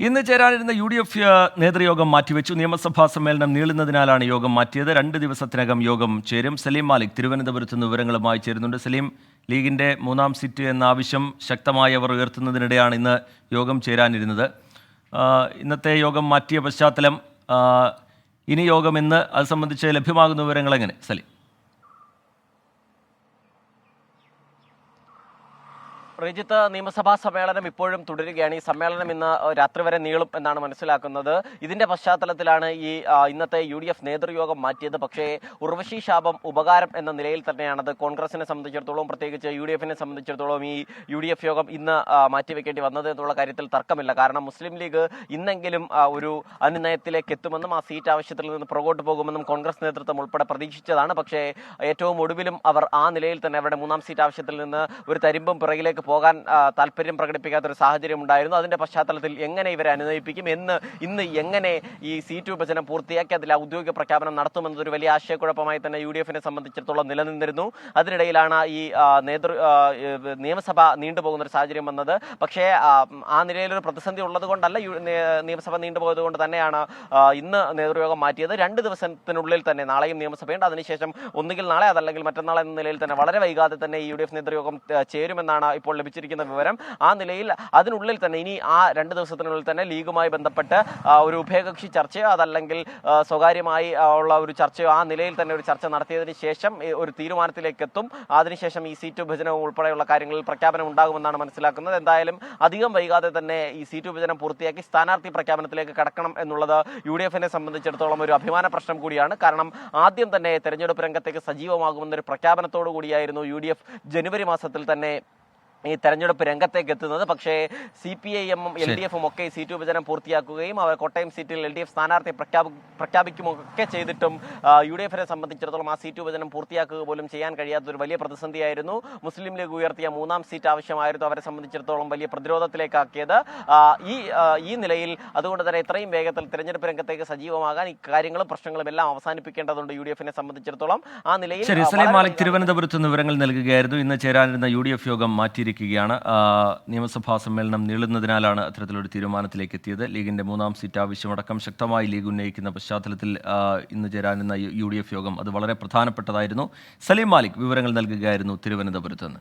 ഇന്ന് ചേരാനിരുന്ന UDF നേതൃയോഗം മാറ്റിവെച്ചു. നിയമസഭാ സമ്മേളനം നീളുന്നതിനാലാണ് യോഗം മാറ്റിയത്. 2 ദിവസത്തിനകം യോഗം ചേരും. സലീം മാലിക് തിരുവനന്തപുരത്ത് നിന്ന് വിവരങ്ങളുമായി ചേരുന്നുണ്ട്. സലീം, ലീഗിന്റെ 3-ാം സീറ്റ് എന്ന ആവശ്യം ശക്തമായി അവർ ഉയർത്തുന്നതിനിടെയാണ് ഇന്ന് യോഗം ചേരാനിരുന്നത്. ഇന്നത്തെ യോഗം മാറ്റിയ പശ്ചാത്തലം, ഇനി യോഗം ഇന്ന് അത് സംബന്ധിച്ച് ലഭ്യമാകുന്ന വിവരങ്ങൾ എങ്ങനെ സലീം? റിജിത്ത്, നിയമസഭാ സമ്മേളനം ഇപ്പോഴും തുടരുകയാണ്. ഈ സമ്മേളനം ഇന്ന് രാത്രി വരെ നീളും എന്നാണ് മനസ്സിലാക്കുന്നത്. ഇതിന്റെ പശ്ചാത്തലത്തിലാണ് ഇന്നത്തെ UDF നേതൃയോഗം മാറ്റിയത്. പക്ഷേ ഉർവശി ശാപം ഉപകാരം എന്ന നിലയിൽ തന്നെയാണത്. കോൺഗ്രസിനെ സംബന്ധിച്ചിടത്തോളം, പ്രത്യേകിച്ച് UDF-നെ സംബന്ധിച്ചിടത്തോളം ഈ UDF യോഗം ഇന്ന് മാറ്റിവെക്കേണ്ടി വന്നത് എന്നുള്ള കാര്യത്തിൽ തർക്കമില്ല. കാരണം മുസ്ലിം ലീഗ് ഇന്നെങ്കിലും ഒരു അനുനയത്തിലേക്ക് എത്തുമെന്നും ആ സീറ്റ് ആവശ്യത്തിൽ നിന്ന് പുറകോട്ട് പോകുമെന്നും കോൺഗ്രസ് നേതൃത്വം ഉൾപ്പെടെ പ്രതീക്ഷിച്ചതാണ്. പക്ഷേ ഏറ്റവും ഒടുവിലും അവർ ആ നിലയിൽ തന്നെ അവരുടെ 3-ാം സീറ്റ് ആവശ്യത്തിൽ നിന്ന് ഒരു തരിമ്പും പിറകിലേക്ക് പോകാൻ താല്പര്യം പ്രകടിപ്പിക്കാത്തൊരു സാഹചര്യം ഉണ്ടായിരുന്നു. അതിന്റെ പശ്ചാത്തലത്തിൽ എങ്ങനെ ഇവരെ അനുനയിപ്പിക്കും, ഇന്ന് എങ്ങനെ ഈ സീറ്റ് വിഭജനം പൂർത്തിയാക്കി അതിൽ ഔദ്യോഗിക പ്രഖ്യാപനം നടത്തുമെന്നതൊരു വലിയ ആശയക്കുഴപ്പമായി തന്നെ UDF-നെ സംബന്ധിച്ചിടത്തോളം നിലനിന്നിരുന്നു. അതിനിടയിലാണ് ഈ നിയമസഭ നീണ്ടുപോകുന്ന ഒരു സാഹചര്യം വന്നത്. പക്ഷേ ആ നിലയിലൊരു പ്രതിസന്ധി ഉള്ളത് കൊണ്ടല്ല നിയമസഭ നീണ്ടുപോയത് കൊണ്ട് തന്നെയാണ് ഇന്ന് നേതൃയോഗം മാറ്റിയത്. 2 ദിവസത്തിനുള്ളിൽ തന്നെ, നാളെയും നിയമസഭയുണ്ട്, അതിനുശേഷം ഒന്നുകിൽ നാളെ അതല്ലെങ്കിൽ മറ്റന്നാൾ എന്ന നിലയിൽ തന്നെ വളരെ വൈകാതെ തന്നെ ഈ UDF നേതൃയോഗം ചേരുമെന്നാണ് ഇപ്പോൾ ലഭിച്ചിരിക്കുന്ന വിവരം. ആ നിലയിൽ അതിനുള്ളിൽ തന്നെ ഇനി ആ 2 ദിവസത്തിനുള്ളിൽ തന്നെ ലീഗുമായി ബന്ധപ്പെട്ട് ഒരു ഉഭയകക്ഷി ചർച്ചയോ അതല്ലെങ്കിൽ സ്വകാര്യമായി ഉള്ള ഒരു ചർച്ചയോ ആ നിലയിൽ തന്നെ ഒരു ചർച്ച നടത്തിയതിന് ശേഷം ഒരു തീരുമാനത്തിലേക്ക് എത്തും. അതിനുശേഷം ഈ സീറ്റ് വിഭജനം ഉൾപ്പെടെയുള്ള കാര്യങ്ങളിൽ പ്രഖ്യാപനം ഉണ്ടാകുമെന്നാണ് മനസ്സിലാക്കുന്നത്. എന്തായാലും അധികം വൈകാതെ തന്നെ ഈ സീറ്റ് വിഭജനം പൂർത്തിയാക്കി സ്ഥാനാർത്ഥി പ്രഖ്യാപനത്തിലേക്ക് കടക്കണം എന്നുള്ളത് UDF-നെ സംബന്ധിച്ചിടത്തോളം ഒരു അഭിമാന പ്രശ്നം കൂടിയാണ്. കാരണം ആദ്യം തന്നെ തെരഞ്ഞെടുപ്പ് രംഗത്തേക്ക് സജീവമാകുമെന്നൊരു പ്രഖ്യാപനത്തോടു കൂടിയായിരുന്നു UDF ജനുവരി മാസത്തിൽ തന്നെ ഈ തെരഞ്ഞെടുപ്പ് രംഗത്തേക്ക് എത്തുന്നത്. പക്ഷേ CPIM-ഉം LDF-ഉം ഒക്കെ സീറ്റ് വിഭജനം പൂർത്തിയാക്കുകയും അവർ കോട്ടയം സീറ്റിൽ LDF സ്ഥാനാർത്ഥി പ്രഖ്യാപിക്കുകയൊക്കെ ചെയ്തിട്ടും UDF-നെ സംബന്ധിച്ചിടത്തോളം ആ സീറ്റ് വിഭജനം പൂർത്തിയാക്കുക പോലും ചെയ്യാൻ കഴിയാത്തൊരു വലിയ പ്രതിസന്ധിയായിരുന്നു. മുസ്ലിം ലീഗ് ഉയർത്തിയ 3-ാം സീറ്റ് ആവശ്യമായിരുന്നു അവരെ സംബന്ധിച്ചിടത്തോളം വലിയ പ്രതിരോധത്തിലേക്കാക്കിയത്. ഈ നിലയിൽ അതുകൊണ്ട് തന്നെ എത്രയും വേഗത്തിൽ തെരഞ്ഞെടുപ്പ് രംഗത്തേക്ക് സജീവമാകാൻ ഈ കാര്യങ്ങളും പ്രശ്നങ്ങളും എല്ലാം അവസാനിപ്പിക്കേണ്ടതുണ്ട് UDF-നെ സംബന്ധിച്ചിടത്തോളം. ആ നിലയിൽ സലീം മാലിക് തിരുവനന്തപുരത്ത് നിന്ന് വിവരങ്ങൾ നൽകുകയായിരുന്നു. ഇന്ന് ചേരാനിരുന്ന UDF യോഗം മാറ്റിയിരിക്കുകയാണ്. നിയമസഭാ സമ്മേളനം നീളുന്നതിനാലാണ് അത്തരത്തിലൊരു തീരുമാനത്തിലേക്ക് എത്തിയത്. ലീഗിന്റെ 3-ാം സീറ്റ് ആവശ്യമടക്കം ശക്തമായി ലീഗ് ഉന്നയിക്കുന്ന പശ്ചാത്തലത്തിൽ ഇന്ന് ചേരാനിരുന്ന UDF യോഗം അത് വളരെ പ്രധാനപ്പെട്ടതായിരുന്നു. സലീം മാലിക് വിവരങ്ങൾ നൽകുകയായിരുന്നു തിരുവനന്തപുരത്ത് നിന്ന്.